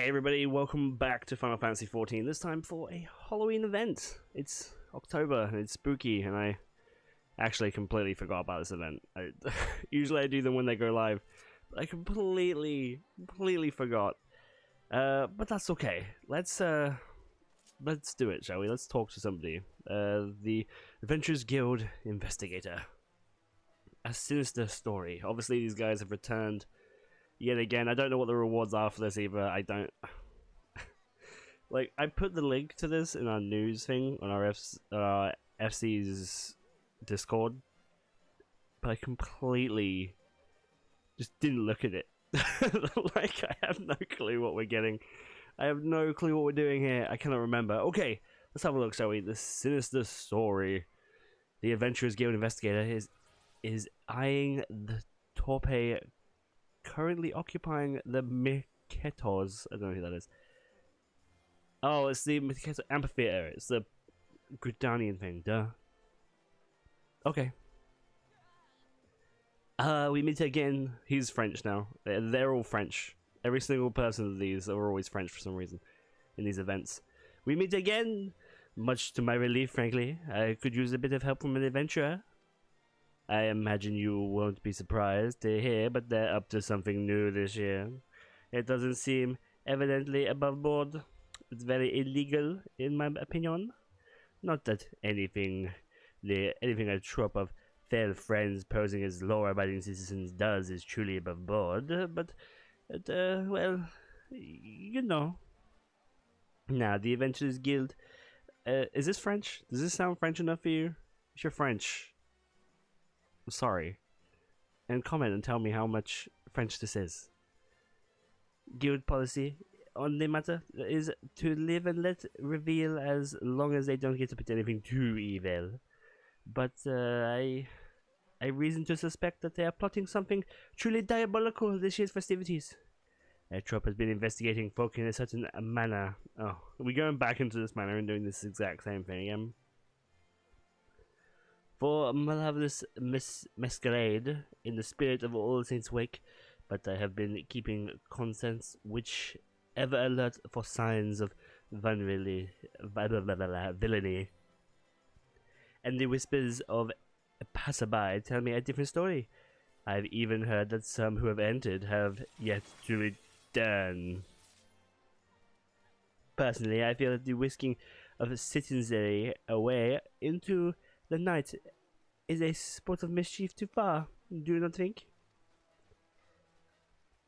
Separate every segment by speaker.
Speaker 1: Hey everybody, welcome back to Final Fantasy XIV, this time for a Halloween event. It's October and it's spooky, and I actually completely forgot about this event. Usually I do them when they go live, but I completely forgot. But that's okay. Let's do it, shall we? Let's talk to somebody. The Adventurers Guild Investigator. A sinister story. Obviously these guys have returned yet again. I don't know what the rewards are for this either. I don't like. I put the link to this in our news thing on our FC's Discord, but I completely just didn't look at it. Like, I have no clue what we're getting. I have no clue what we're doing here. I cannot remember. Okay, let's have a look, shall we? The sinister story. The Adventurers Guild Investigator is eyeing the Torpe currently occupying the Miketos. I don't know who that is. Oh, it's the Miketo Amphitheater. It's the Gridanian thing. Duh. Okay. We meet again. He's French now. They're all French. Every single person of these are always French for some reason in these events. We meet again. Much to my relief, frankly. I could use a bit of help from an adventurer. I imagine you won't be surprised to hear, but they're up to something new this year. It doesn't seem evidently above board. It's very illegal, in my opinion. Not that anything a troop of fair friends posing as law-abiding citizens does is truly above board, but well, you know. Now, the Adventurers Guild. Is this French? Does this sound French enough for you? If you're French, I'm sorry. And comment and tell me how much French this is. Guild policy on the matter is to live and let reveal as long as they don't get to put anything too evil. But I reason to suspect that they are plotting something truly diabolical this year's festivities. A troop has been investigating folk in a certain manner. Oh, we're going back into this manner and doing this exact same thing again. For marvelous masquerade in the spirit of All Saints' Wake, but I have been keeping conscience whichever alert for signs of villainy, and the whispers of a passerby tell me a different story. I've even heard that some who have entered have yet to return. Personally, I feel that the whisking of citizenry away into the night is a sport of mischief too far, do you not think?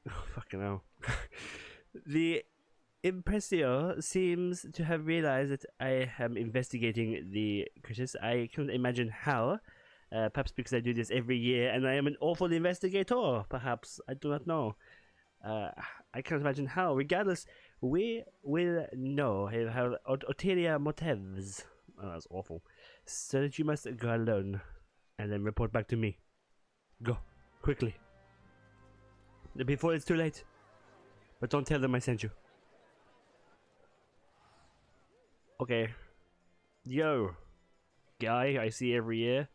Speaker 1: Oh, fucking hell. The Impressio seems to have realized that I am investigating the crisis. I can't imagine how. Perhaps because I do this every year and I am an awful investigator. Perhaps. I do not know. I can't imagine how. Regardless, we will know how ulterior motives. Oh, that's awful. So that you must go alone and then report back to me. Go. Quickly. Before it's too late. But don't tell them I sent you. Okay. Yo. Guy I see every year.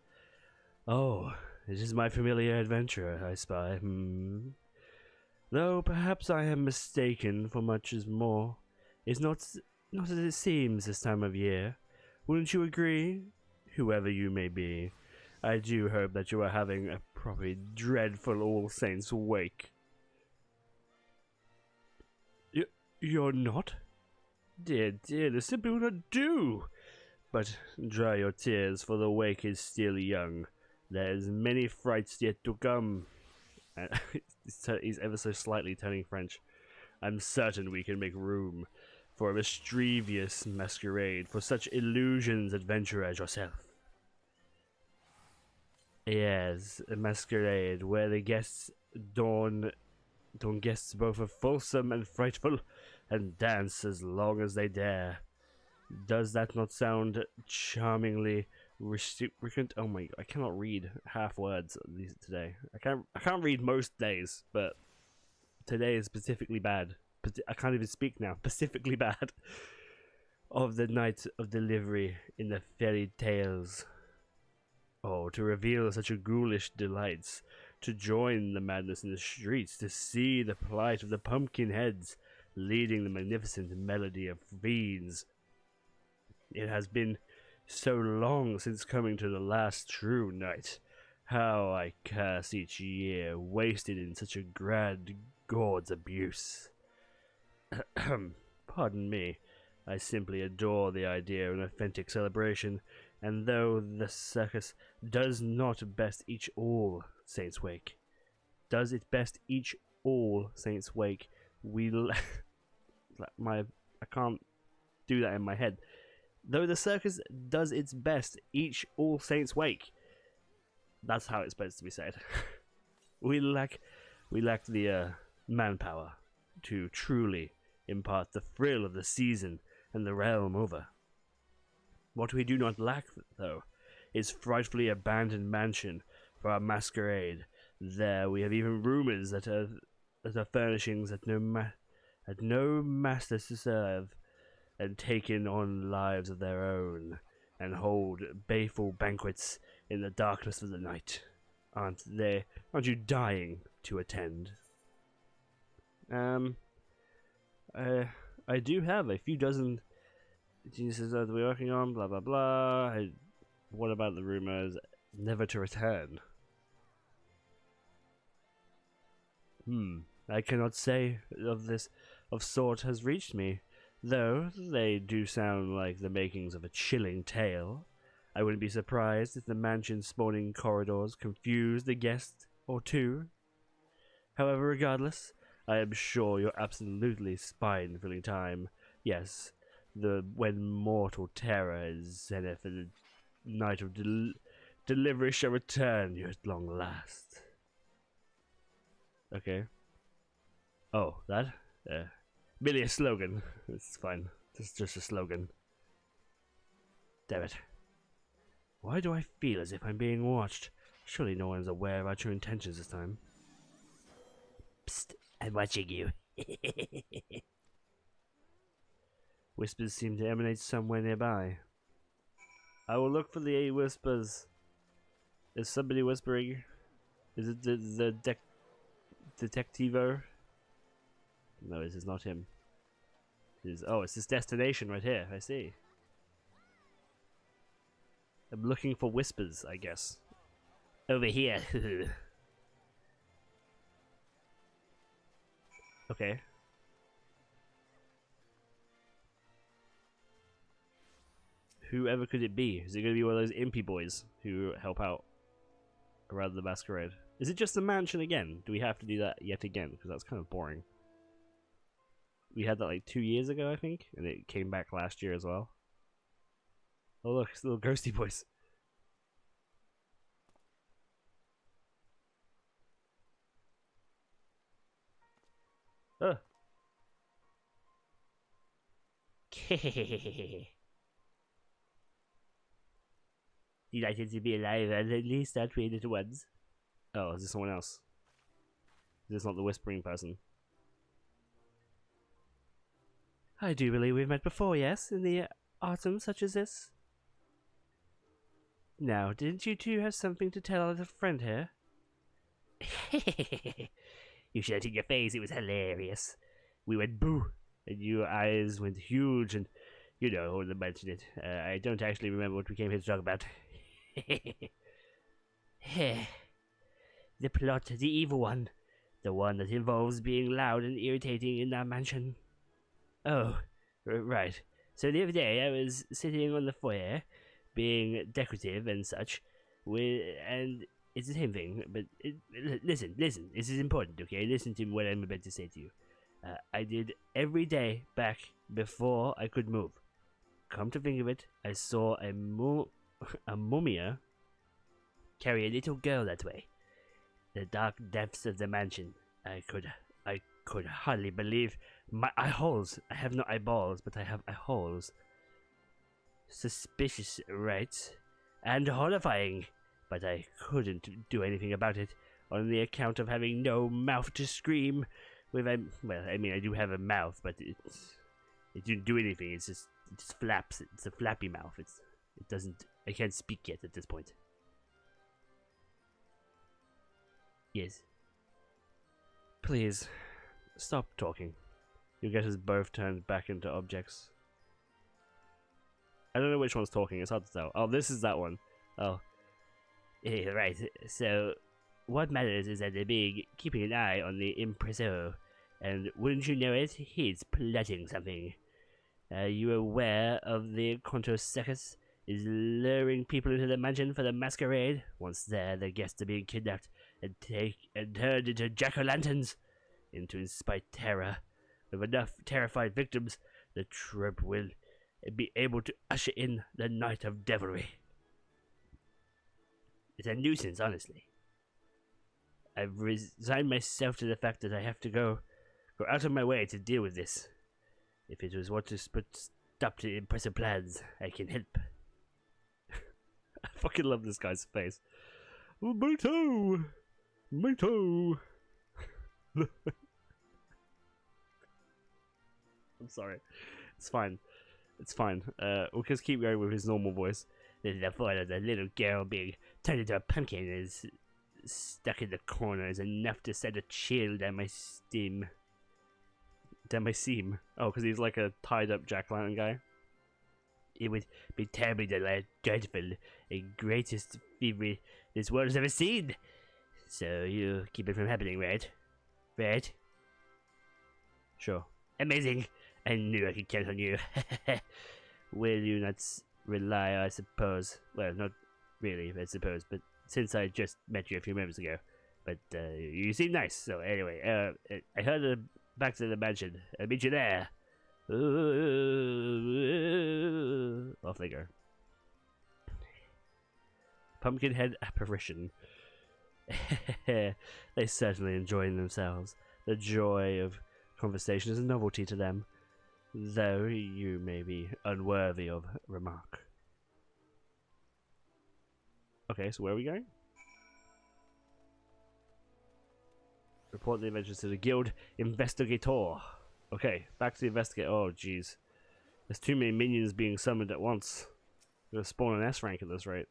Speaker 1: Oh, it is my familiar adventurer, I spy. Though perhaps I am mistaken, for much is more. It's not as it seems this time of year. Wouldn't you agree? Whoever you may be, I do hope that you are having a properly dreadful All Saints' Wake. You're not? Dear, this simply would not do. But dry your tears, for the wake is still young. There's many frights yet to come. He's ever so slightly turning French. I'm certain we can make room for a mischievous masquerade for such illusions, adventurer as yourself. Yes, a masquerade where the guests don guests both are fulsome and frightful, and dance as long as they dare. Does that not sound charmingly recent? Oh my! I cannot read half words today. I can't read most days, but today is specifically bad. I can't even speak now. Specifically bad. Of the night of delivery in the fairy tales. Oh, to reveal such a ghoulish delights, to join the madness in the streets, to see the plight of the pumpkin heads, leading the magnificent melody of fiends. It has been so long since coming to the last true night. How I curse each year wasted in such a grand god's abuse. Pardon me, I simply adore the idea of an authentic celebration, and though the circus does not best each All Saints Wake, I can't do that in my head. Though the circus does its best each All Saints Wake. That's how it's supposed to be said. we lack the manpower to truly impart the thrill of the season and the realm over. What we do not lack, though, is frightfully abandoned mansion for our masquerade. There we have even rumors that are furnishings that no masters to serve, and taken on lives of their own, and hold baleful banquets in the darkness of the night. Aren't you dying to attend? I do have a few dozen geniuses that we're working on, blah blah blah. What about the rumors never to return? I cannot say of sort has reached me, though they do sound like the makings of a chilling tale. I wouldn't be surprised if the mansion's spawning corridors confused a guest or two. However, regardless, I am sure you're absolutely spine-filling time. Yes, when mortal terror is zenith and the night of delivery shall return you at long last. Okay. Oh, that? Merely a slogan. It's fine. It's just a slogan. Damn it. Why do I feel as if I'm being watched? Surely no one's aware of our true intentions this time. Psst, I'm watching you. Whispers seem to emanate somewhere nearby. I will look for the whispers. Is somebody whispering? Is it the Detectivo? No, this is not him. It's this destination right here. I see. I'm looking for whispers, I guess. Over here. Okay. Whoever could it be? Is it going to be one of those impy boys who help out around the masquerade? Is it just the mansion again? Do we have to do that yet again? Because that's kind of boring. We had that like 2 years ago, I think, and it came back last year as well. Oh look, it's little ghosty boys. Oh. Delighted to be alive, and at least that way, little ones. Oh, is this someone else? Is this not the whispering person? I do believe we've met before, yes? In the autumn such as this? Now, didn't you two have something to tell our little friend here? You showed it in your face, it was hilarious. We went boo, and your eyes went huge, and you know, I wouldn't mention it. I don't actually remember what we came here to talk about. The plot, the evil one. The one that involves being loud and irritating in our mansion. Oh, right. So the other day I was sitting on the foyer, being decorative and such, and it's the same thing, but listen, this is important, okay? Listen to what I'm about to say to you. I did every day back before I could move. Come to think of it, I saw a mumia carry a little girl that way. The dark depths of the mansion. I could hardly believe my eye holes. I have no eyeballs, but I have eye holes. Suspicious, right? And horrifying. But I couldn't do anything about it on the account of having no mouth to scream with. Well, I mean, I do have a mouth, but it didn't do anything. It just flaps. It's a flappy mouth. It doesn't. I can't speak yet at this point. Yes. Please, stop talking. You'll get us both turned back into objects. I don't know which one's talking, it's hard to tell. Oh, this is that one. Oh. Yeah, right, so what matters is that they're keeping an eye on the impresario, and wouldn't you know it, he's plotting something. Are you aware of the Conto Secus is luring people into the mansion for the masquerade? Once there, the guests are being kidnapped and turned into jack-o'-lanterns, to inspire terror. With enough terrified victims, the troop will be able to usher in the night of devilry. It's a nuisance, honestly. I've resigned myself to the fact that I have to go out of my way to deal with this. If it was what to put stop to impressive plans, I can help. I fucking love this guy's face. Mito! Mito! I'm sorry. It's fine. It's fine. We'll just keep going with his normal voice. The thought of the little girl being turned into a pumpkin is stuck in the corner is enough to set a chill down my steam. Down my seam. Oh, because he's like a tied-up jack-o'-lantern guy. It would be terribly dreadful, the greatest fever this world has ever seen. So you keep it from happening, right? Right? Sure. Amazing. I knew I could count on you. Will you not rely, I suppose? Well, not really, I suppose, but since I just met you a few moments ago. But you seem nice, so anyway, I heard back to the mansion. I'll meet you there. Off they go. Pumpkinhead apparition. They certainly enjoying themselves. The joy of conversation is a novelty to them, though you may be unworthy of remark. Okay, so where are we going? Report the adventures to the Guild Investigator. Okay, back to the Investigator. Oh, jeez. There's too many minions being summoned at once. I'm gonna spawn an S rank at this rate.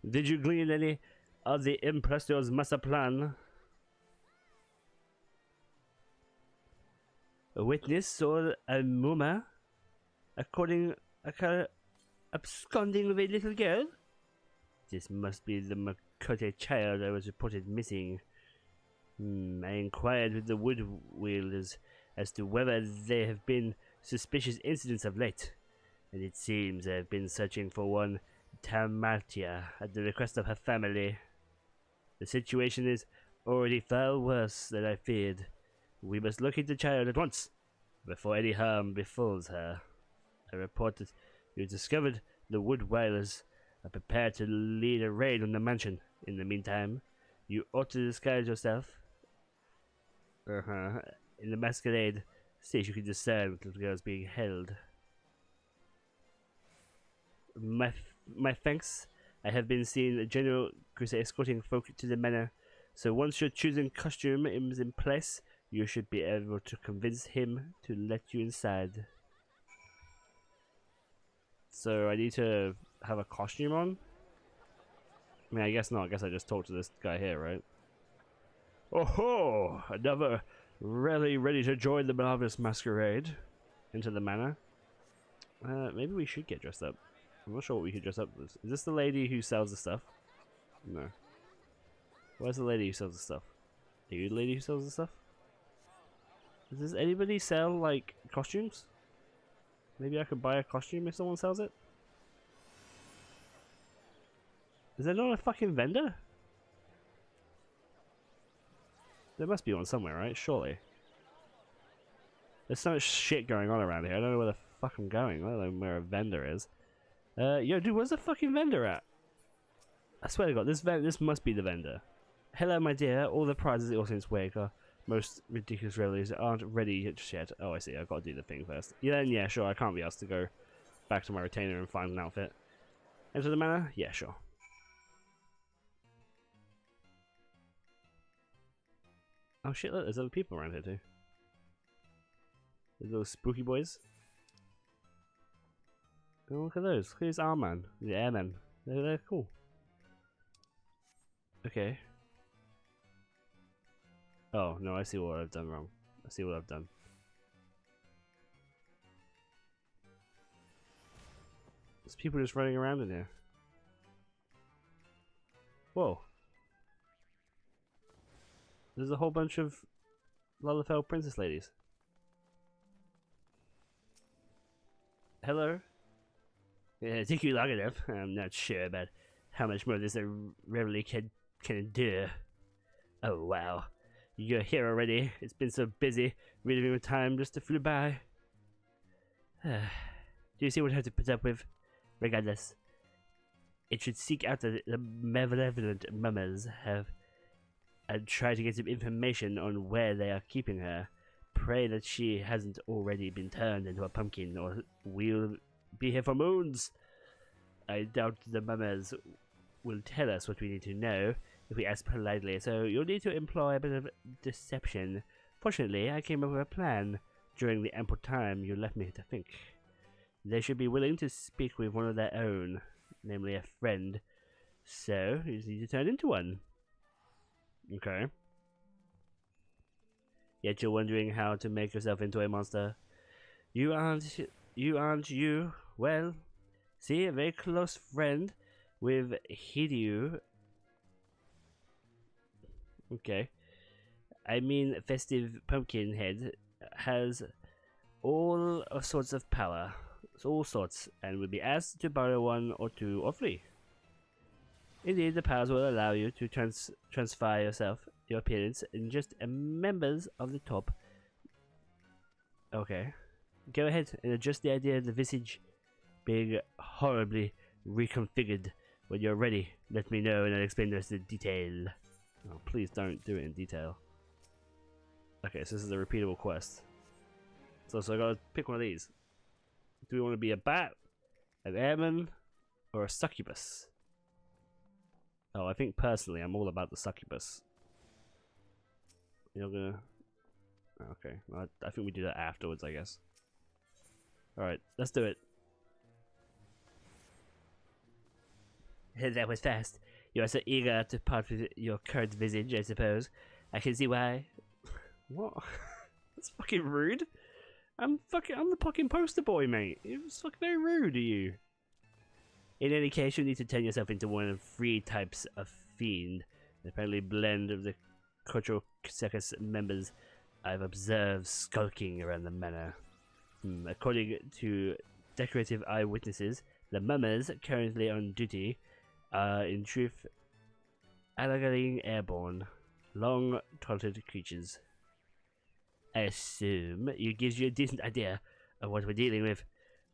Speaker 1: Did you glean any of the Imprestor's master plan? A witness or a mummer? Absconding with a little girl? This must be the Makote child I was reported missing. I inquired with the wood wielders as to whether there have been suspicious incidents of late, and it seems they have been searching for one Tamartia at the request of her family. The situation is already far worse than I feared. We must locate the child at once, before any harm befalls her. I report that you discovered the wood wielders are prepared to lead a raid on the mansion. In the meantime, you ought to disguise yourself in the masquerade. See if you can discern what little girls being held. My thanks. I have been seeing the General Crusade escorting folk to the manor, so once your chosen costume is in place, you should be able to convince him to let you inside. So I need to have a costume on? I mean, I guess not. I guess I just talk to this guy here, right? Oh ho! Another really ready to join the marvelous masquerade. Into the manor. Maybe we should get dressed up. I'm not sure what we could dress up as. Is this the lady who sells the stuff? No. Where's the lady who sells the stuff? Are you the lady who sells the stuff? Does anybody sell, like, costumes? Maybe I could buy a costume if someone sells it? Is there not a fucking vendor? There must be one somewhere, right? Surely. There's so much shit going on around here. I don't know where the fuck I'm going. I don't know where a vendor is. Yo, dude, where's the fucking vendor at? I swear to God, this must be the vendor. Hello, my dear. All the prizes at Orton's Wake are most ridiculous revelries aren't ready just yet. Oh, I see. I've got to do the thing first. Yeah, yeah, sure. I can't be asked to go back to my retainer and find an outfit. Enter the manor? Yeah, sure. Oh shit, look, there's other people around here too. There's those spooky boys. Oh, look at those. Look at this arm man. The airmen. They're cool. Okay. Oh, no, I see what I've done wrong. I see what I've done. There's people just running around in here. Whoa. There's a whole bunch of Lalafell princess ladies. Hello? Yeah, it took you long enough. I'm not sure about how much more this reveille can endure. Oh wow. You're here already. It's been so busy. Really with time just flew by. Do you see what I have to put up with? Regardless, it should seek out the malevolent mummers have and try to get some information on where they are keeping her. Pray that she hasn't already been turned into a pumpkin, or we'll be here for moons. I doubt the mummers will tell us what we need to know if we ask politely, so you'll need to employ a bit of deception. Fortunately, I came up with a plan during the ample time you left me to think. They should be willing to speak with one of their own, namely a friend, so you just need to turn into one. Okay. Yet you're wondering how to make yourself into a monster. You aren't you? Well, see, a very close friend with Hideo. Okay. I mean, Festive Pumpkinhead has all sorts of power. All sorts, and will be asked to borrow one or two or three. Indeed, the powers will allow you to transfer yourself, your appearance, in just members of the top. Okay. Go ahead and adjust the idea of the visage being horribly reconfigured. When you're ready, let me know and I'll explain the rest in detail. Oh, please don't do it in detail. Okay, so this is a repeatable quest. So I gotta pick one of these. Do we want to be a bat, an airman, or a succubus? Oh, I think personally I'm all about the succubus. You're gonna... Okay, well, I think we do that afterwards, I guess. Alright, let's do it. That was fast. You are so eager to part with your current visage, I suppose. I can see why. What? That's fucking rude. I'm the fucking poster boy, mate. It was fucking very rude of you. In any case, you need to turn yourself into one of 3 types of fiend. An apparently blend of the cultural circus members I've observed skulking around the manor. According to decorative eyewitnesses, the mummers currently on duty are in truth alligator airborne, long-trotted creatures. I assume it gives you a decent idea of what we're dealing with.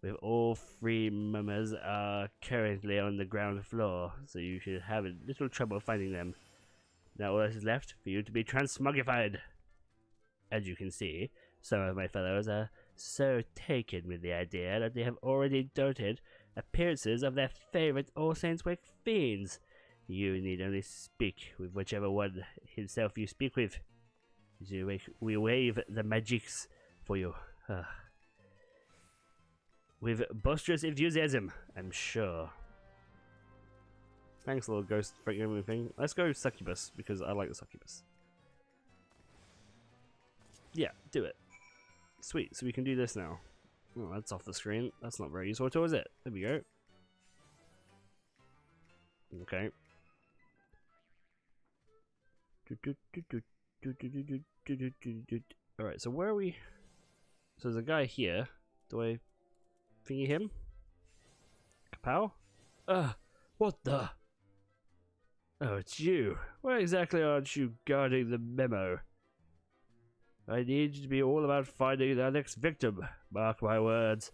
Speaker 1: With all 3 mummers are currently on the ground floor, so you should have a little trouble finding them. Now all that is left for you to be transmogrified. As you can see, some of my fellows are so taken with the idea that they have already doted appearances of their favourite All Saints Wake fiends. You need only speak with whichever one himself you speak with. We wave the magics for you. With boisterous enthusiasm, I'm sure. Thanks, little ghost freaking thing. Let's go succubus, because I like the succubus. Yeah, do it. Sweet, so we can do this now. Oh, that's off the screen. That's not very useful at all, is it? There we go. Okay. Alright, so where are we? So there's a guy here. Do I thingy him? Kapow? What the? Oh, it's you. Why exactly aren't you guarding the memo? I need you to be all about finding our next victim. Mark my words.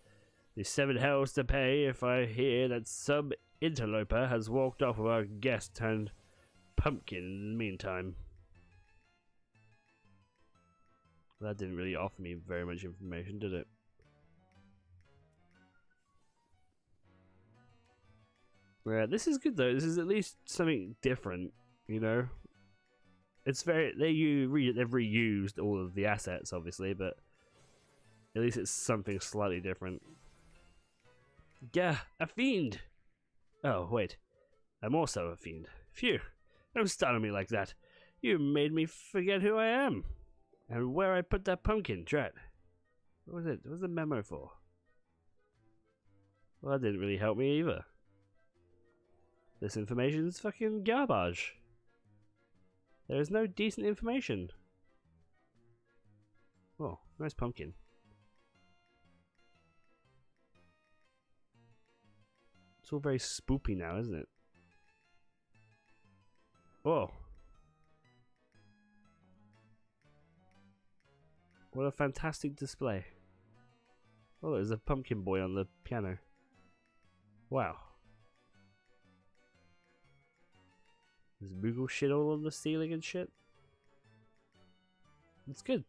Speaker 1: The 7 hells to pay if I hear that some interloper has walked off with our guest turned pumpkin in the meantime. That didn't really offer me very much information, did it? Yeah, this is good though. This is at least something different, you know? It's very... they've reused all of the assets, obviously, but at least it's something slightly different. Yeah, a fiend! Oh, wait. I'm also a fiend. Phew. Don't startle me like that. You made me forget who I am. And where I put that pumpkin, drat. What was it? What was the memo for? Well, that didn't really help me either. This information's fucking garbage. There is no decent information. Oh, nice pumpkin. It's all very spoopy now, isn't it? Oh. What a fantastic display. Oh, there's a pumpkin boy on the piano. Wow. There's Moogle shit all on the ceiling and shit. It's good.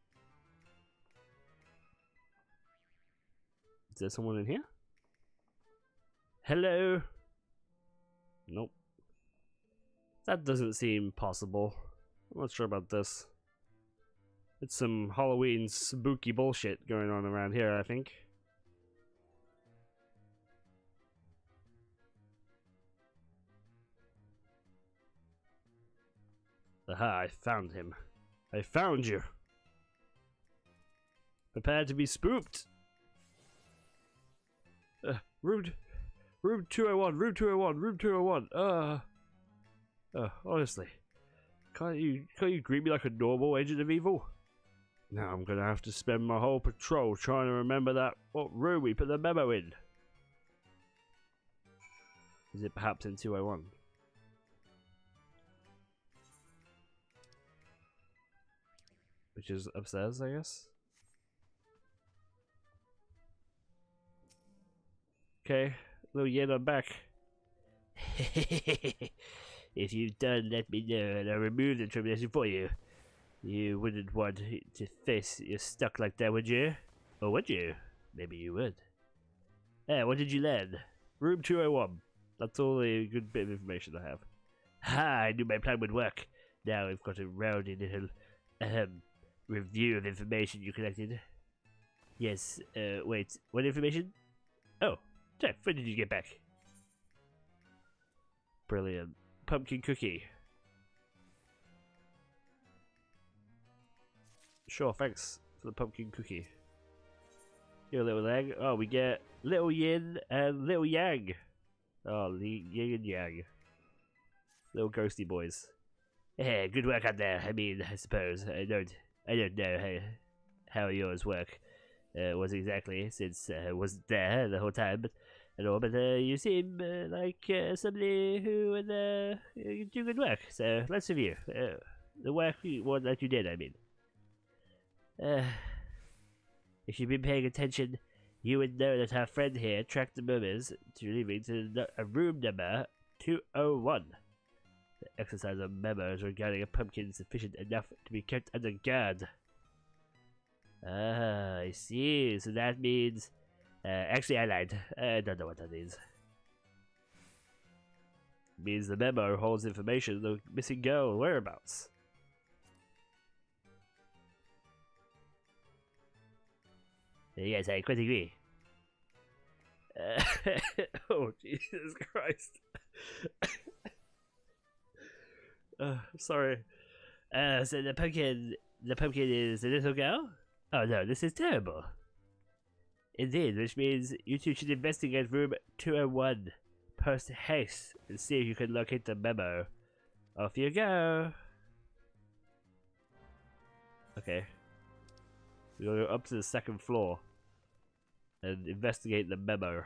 Speaker 1: Is there someone in here? Hello? Nope. That doesn't seem possible. I'm not sure about this. It's some Halloween spooky bullshit going on around here, I think. Aha, I found him. I found you. Prepare to be spooked. Room 201, room 201, room 201. Honestly. Can't you greet me like a normal agent of evil? Now I'm gonna have to spend my whole patrol trying to remember what room we put the memo in. Is it perhaps in 201? Which is upstairs, I guess. Okay, little yen, I'm back. If you've done, let me know and I'll remove the termination for you. You wouldn't want to face you're stuck like that, would you? Or would you? Maybe you would. Hey, what did you learn? Room 201. That's all the good bit of information I have. Ha! I knew my plan would work. Now I've got a rounded little review of information you collected. Yes, wait, what information? Oh, Jeff, when did you get back? Brilliant. Pumpkin cookie. Sure, thanks for the pumpkin cookie. Here, little egg. Oh, we get little yin and little yang. Oh, yin and yang. Little ghosty boys. Hey, good work out there. I mean, I suppose. I don't know how yours work was exactly, since I wasn't there the whole time, but you seem like somebody who would do good work. So let's review the work that you did. I mean, if you've been paying attention, you would know that our friend here tracked the murmurs to leaving to a room number 201. The exercise of memos regarding a pumpkin sufficient enough to be kept under guard. Ah, I see. So that means... actually, I lied. I don't know what that means. It means the memo holds information of the missing girl whereabouts. Yes, I quite agree. Oh, Jesus Christ. Sorry. So the pumpkin is a little girl? Oh no, this is terrible. Indeed, which means you two should investigate room 201 post haste and see if you can locate the memo. Off you go. Okay. We're gonna go up to the second floor and investigate the memo.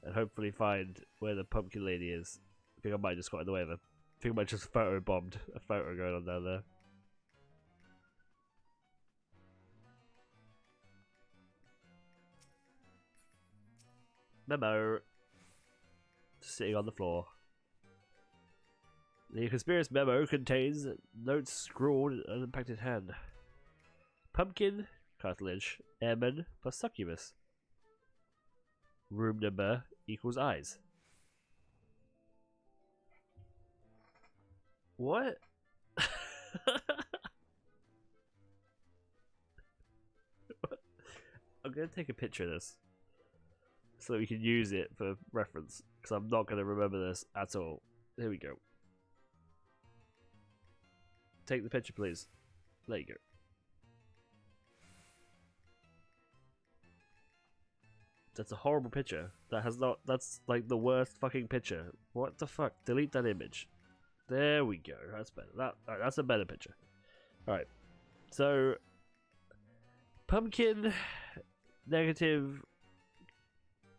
Speaker 1: And hopefully find where the pumpkin lady is. I think I might just got in the way of her. I think I might just photobombed a photo going on down there. Memo. Sitting on the floor. The conspiracy memo contains notes scrawled in an impacted hand. Pumpkin, cartilage, airman plus succubus. Room number equals eyes. What? I'm gonna take a picture of this so we can use it for reference, because I'm not gonna remember this at all. Here we go. Take the picture, please. There you go. That's a horrible picture. That has not. That's like the worst fucking picture. What the fuck? Delete that image. There we go. That's better. Alright, that's a better picture. Alright. So pumpkin negative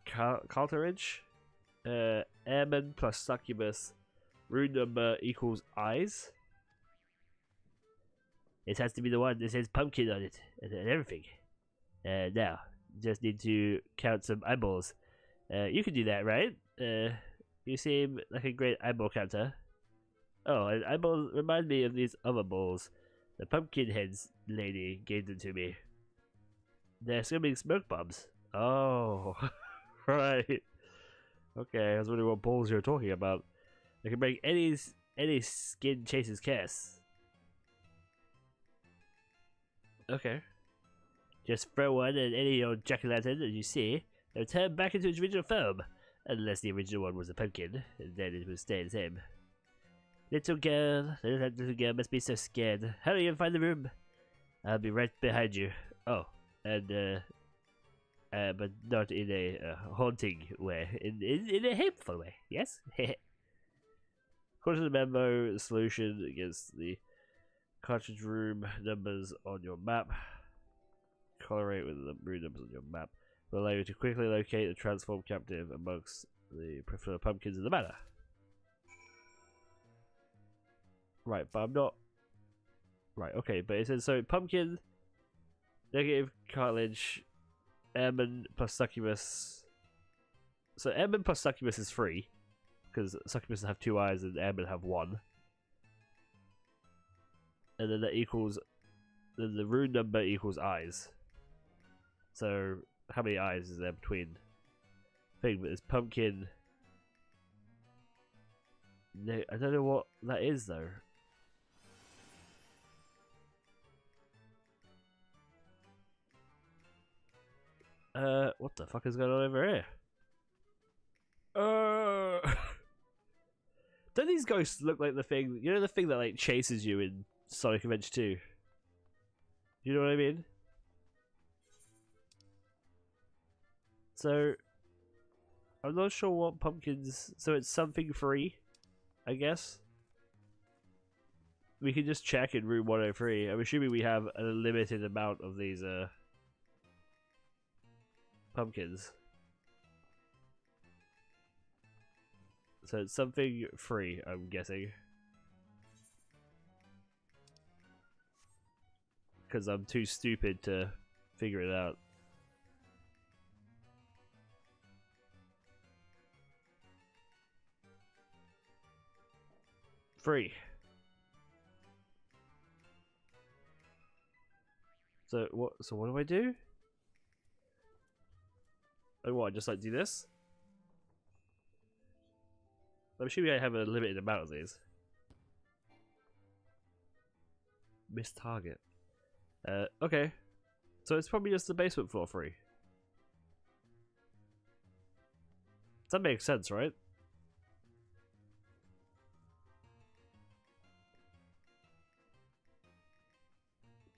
Speaker 1: cartilage. Airman plus succubus. Rune number equals eyes. It has to be the one that says pumpkin on it and everything. Now, just need to count some eyeballs. You can do that, right? You seem like a great eyeball counter. Oh, and eyeballs remind me of these other balls. The pumpkin heads lady gave them to me. They're swimming smoke bombs. Oh, right. Okay, I was wondering what balls you were talking about. They can break any skin chases chaos. Okay. Just throw one at any old jack-o'-lantern as you see, they'll turn back into its original form. Unless the original one was a pumpkin, and then it will stay the same. Little girl must be so scared. Hurry and find the room. I'll be right behind you. Oh, and but not in a haunting way. In a hateful way, yes? According to the memo, the solution against the cartridge room numbers on your map. Correlate with the room numbers on your map will allow you to quickly locate the transformed captive amongst the preferred pumpkins in the manor. Right, but I'm not. Right, okay, but it says so pumpkin, negative cartilage, airman plus succubus. So airman plus succubus is free, because succubus have 2 eyes and airmen have 1. And then that equals, then the rune number equals eyes. So how many eyes is there between thing? But there's pumpkin. No, I don't know what that is though. What the fuck is going on over here? Don't these ghosts look like the thing? You know the thing that like chases you in Sonic Adventure 2? You know what I mean? So I'm not sure what pumpkins. So it's something free, I guess. We can just check in room 103. I'm assuming we have a limited amount of these pumpkins. So it's something free, I'm guessing. Because I'm too stupid to figure it out. Free. So what do I do? Oh, what, just like do this? I'm assuming I have a limited amount of these. Miss target. Okay. So it's probably just the basement floor free. That makes sense, right?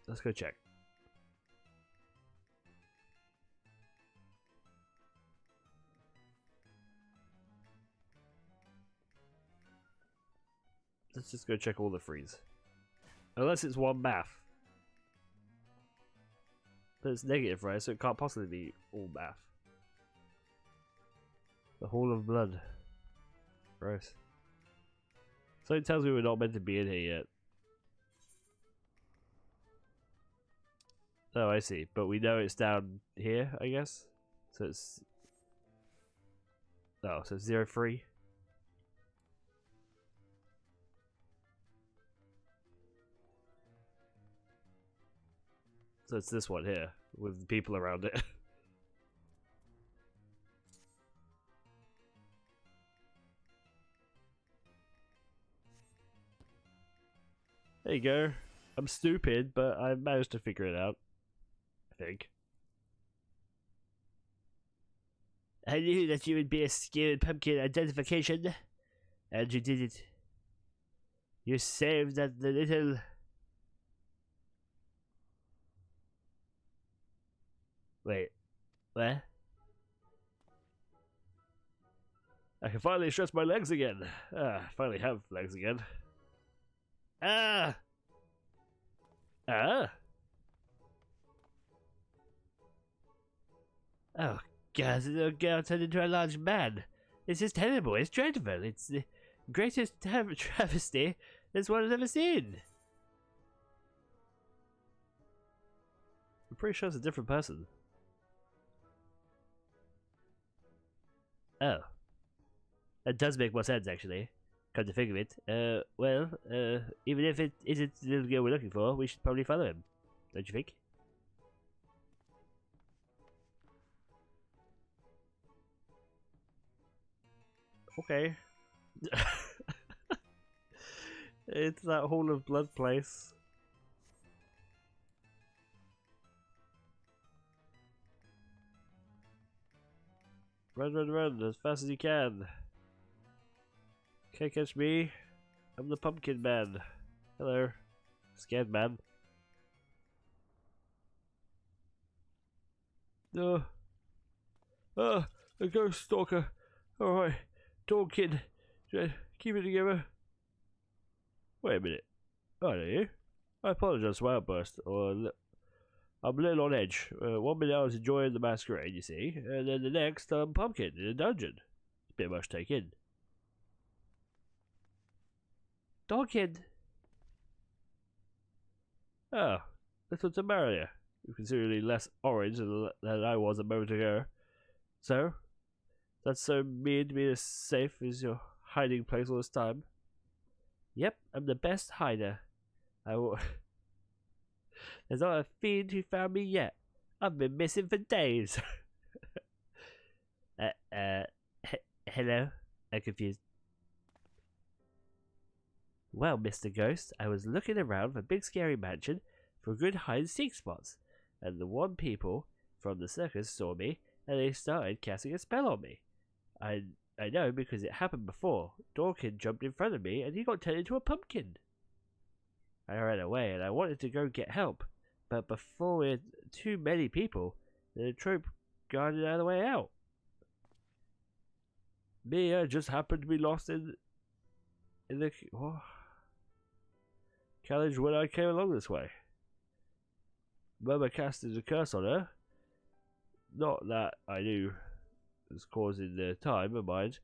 Speaker 1: Let's go check. Let's just go check all the frees. Unless it's one math. But it's negative, right? So it can't possibly be all math. The Hall of Blood. Gross. So it tells me we're not meant to be in here yet. Oh, I see. But we know it's down here, I guess. So it's... Oh, so it's 03. So it's this one here, with people around it. There you go. I'm stupid, but I managed to figure it out. I think. I knew that you would be a skilled pumpkin identification, and you did it. You saved that the little... Wait, what? I can finally stretch my legs again. Finally have legs again. Ah! Ah! Oh, God, the little girl turned into a large man. This is terrible. It's dreadful. It's the greatest travesty this world has ever seen. I'm pretty sure it's a different person. Oh. That does make more sense, actually. Come to think of it. Well, even if it isn't the little girl we're looking for, we should probably follow him. Don't you think? Okay. It's that Hall of Blood place. Run, run, run as fast as you can. Can't catch me. I'm the pumpkin man. Hello. Scared man. No. Ah, a ghost stalker. Alright. Dog kid. Keep it together. Wait a minute. Oh, there you. I apologize for my outburst. I'm a little on edge. 1 minute I was enjoying the masquerade, you see, and then the next I'm pumpkin in a dungeon. It's a bit much to take in. Dog kid. Oh, little Tamaria. You're considerably less orange than I was a moment ago. So, that's so mean to be as safe as your hiding place all this time. Yep, I'm the best hider. There's not a fiend who found me yet. I've been missing for days. Hello? I'm confused. Well, Mr. Ghost, I was looking around for Big Scary Mansion for good hide-and-seek spots, and the one people from the circus saw me, and they started casting a spell on me. I know because it happened before. Dorkin jumped in front of me, and he got turned into a pumpkin. I ran away, and I wanted to go get help, but before we had too many people, the troop guarded our way out. Me, I just happened to be lost in the carriage when I came along this way. Mama casted a curse on her. Not that I knew was causing the time of mind,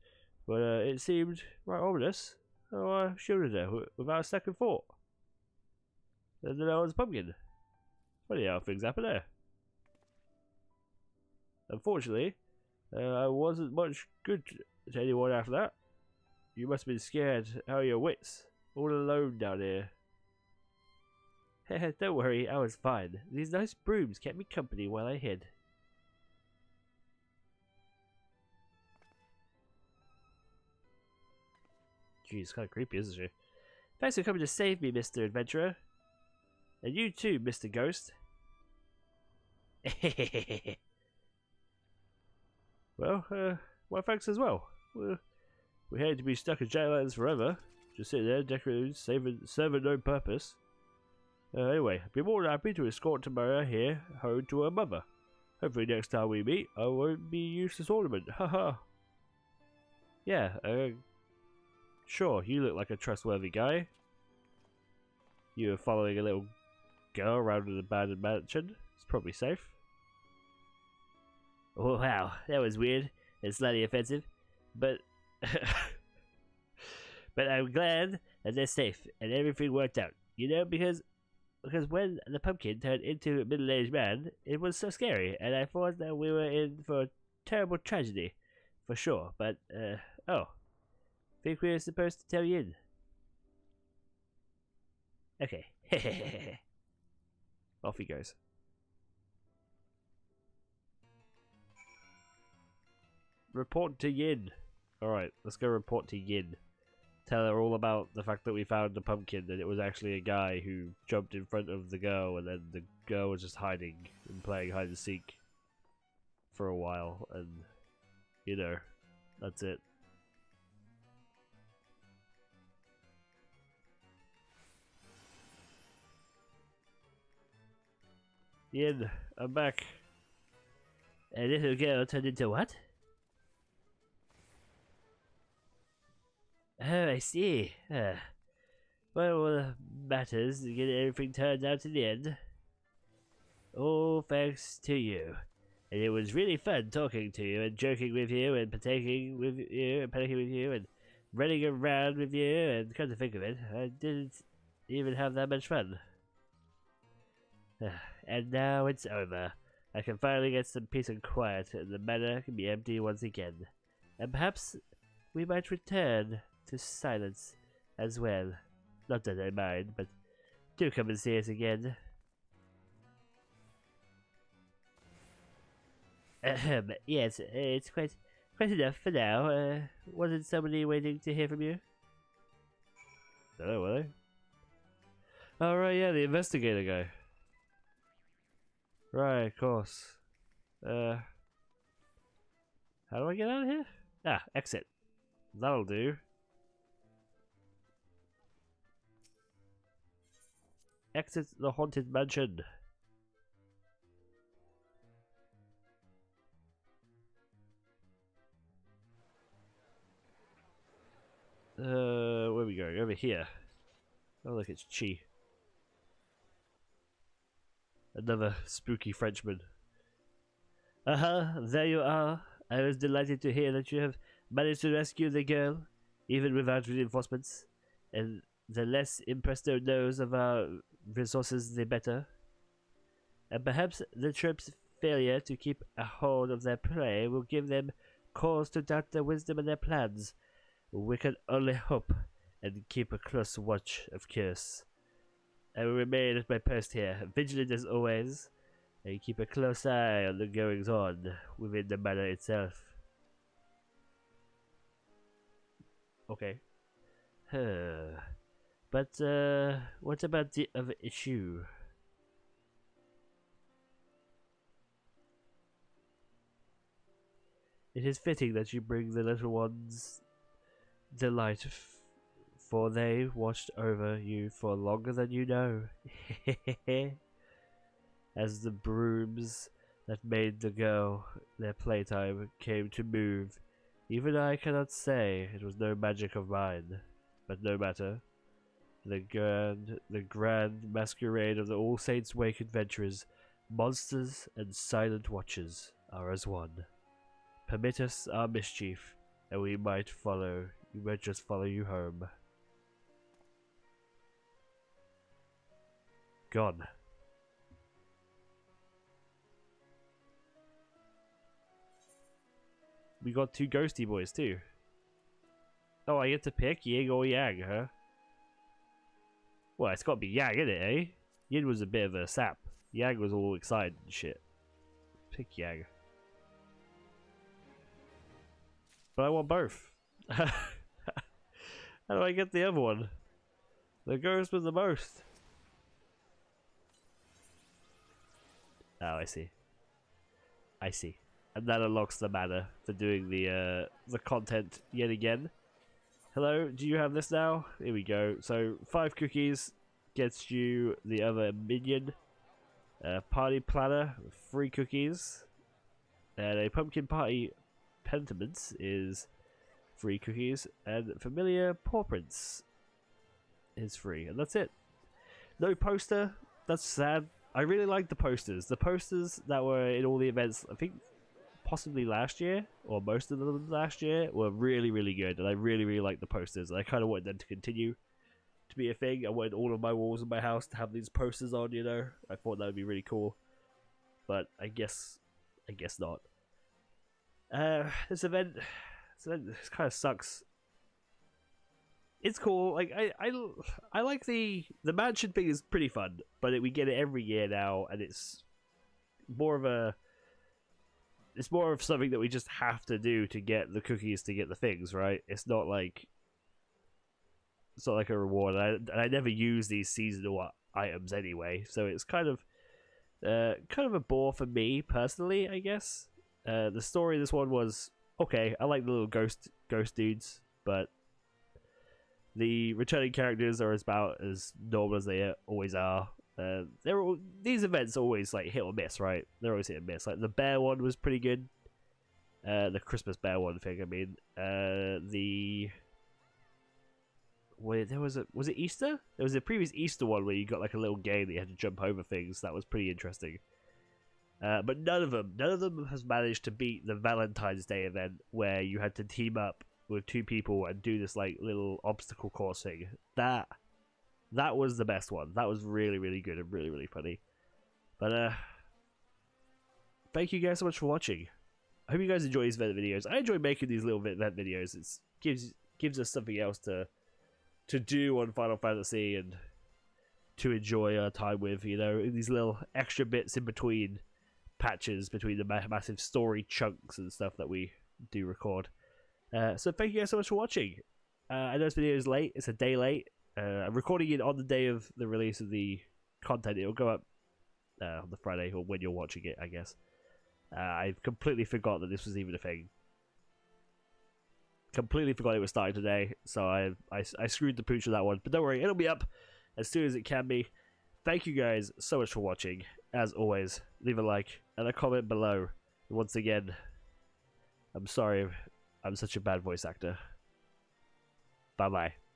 Speaker 1: but it seemed right ominous, so I shielded her without a second thought. And then I was a pumpkin. Funny how things happen there. Unfortunately, I wasn't much good to anyone after that. You must have been scared out of your wits, all alone down here. Don't worry, I was fine. These nice brooms kept me company while I hid. Jeez, kind of creepy, isn't she? Thanks for coming to save me, Mr. Adventurer. And you too, Mr. Ghost. Well, thanks as well. We hate to be stuck in jail lands forever. Just sitting there, decorated, serving no purpose. Anyway, I'd be more than happy to escort Tamara here home to her mother. Hopefully next time we meet, I won't be useless ornament. Haha. Yeah, sure, you look like a trustworthy guy. You were following a little girl around an abandoned mansion. It's probably safe. Oh wow, that was weird and slightly offensive, but but I'm glad that they're safe and everything worked out. You know, because when the pumpkin turned into a middle-aged man, it was so scary, and I thought that we were in for a terrible tragedy, for sure. But oh, think we were supposed to tell you in? Okay. Off he goes. Report to Yin. Alright, let's go report to Yin. Tell her all about the fact that we found the pumpkin and it was actually a guy who jumped in front of the girl and then the girl was just hiding and playing hide and seek for a while, and you know, that's it. Yin, I'm back. A little girl turned into what? Oh, I see. Well, what matters to get everything turned out in the end. All thanks to you. And it was really fun talking to you and joking with you and partaking with you and panicking with you and running around with you, and come to think of it, I didn't even have that much fun. And now it's over. I can finally get some peace and quiet, and the manor can be empty once again. And perhaps we might return to silence as well. Not that I mind, but do come and see us again. Yes, it's quite enough for now. Wasn't somebody waiting to hear from you? Oh, were they? Oh, right, yeah, the investigator guy. Right, of course. How do I get out of here? Ah, exit. That'll do. Exit the haunted mansion. Where are we going? Over here. Oh, look, it's Chi. Another spooky Frenchman. There you are. I was delighted to hear that you have managed to rescue the girl, even without reinforcements. And the less Impresto knows of our resources, the better. And perhaps the troops' failure to keep a hold of their prey will give them cause to doubt their wisdom and their plans. We can only hope and keep a close watch, of course. I will remain at my post here, vigilant as always, and keep a close eye on the goings on within the manor itself. Okay. But, what about the other issue? It is fitting that you bring the little ones delight, for they watched over you for longer than you know. As the brooms that made the girl their playtime came to move, even I cannot say it was no magic of mine. But no matter. The grand masquerade of the All Saints' Wake adventurers, monsters and silent watchers are as one. Permit us our mischief, and we might just follow you home. Gone. We got two ghosty boys too. Oh, I get to pick Ying or Yang, huh? Well, it's gotta be Yang, innit, eh? Yin was a bit of a sap. Yang was all excited and shit. Pick Yang. But I want both. How do I get the other one? The ghost with the most. Oh, I see. I see. And that unlocks the mana for doing the content yet again. Hello, do you have this now? Here we go. So 5 cookies gets you the other minion. Party planner, 3 cookies. And a pumpkin party pentiment is 3 cookies. And familiar paw prints is 3. And that's it. No poster. That's sad. I really like the posters. The posters that were in all the events, I think possibly last year, or most of them last year, were really, really good. And I really, really like the posters. And I kind of wanted them to continue to be a thing. I wanted all of my walls in my house to have these posters on, you know. I thought that would be really cool. But I guess not. This event kind of sucks. It's cool. Like I like the mansion thing is pretty fun, but we get it every year now, and it's more of something that we just have to do to get the cookies to get the things, right? It's not like a reward. And I never use these seasonal items anyway, so it's kind of a bore for me personally, I guess. The story of this one was okay. I like the little ghost dudes, but the returning characters are about as normal as they always are. These events are always like hit or miss, right? They're always hit or miss. Like the bear one was pretty good. The Christmas bear one thing, I mean. The where there was it Easter? There was a previous Easter one where you got like a little game that you had to jump over things. That was pretty interesting. But none of them has managed to beat the Valentine's Day event where you had to team up with 2 people and do this like little obstacle course thing. That was the best one. That was really, really good and really, really funny. But thank you guys so much for watching. I hope you guys enjoy these event videos. I enjoy making these little event videos. It gives us something else to do on Final Fantasy and to enjoy our time with, you know, these little extra bits in between patches, between the massive story chunks and stuff that we do record. So thank you guys so much for watching. I know this video is late. It's a day late. I'm recording it on the day of the release of the content. It'll go up on the Friday or when you're watching it, I guess. I completely forgot that this was even a thing. Completely forgot it was starting today, so I screwed the pooch with that one. But don't worry, it'll be up as soon as it can be. Thank you guys so much for watching. As always, leave a like and a comment below. Once again, I'm sorry I'm such a bad voice actor. Bye bye.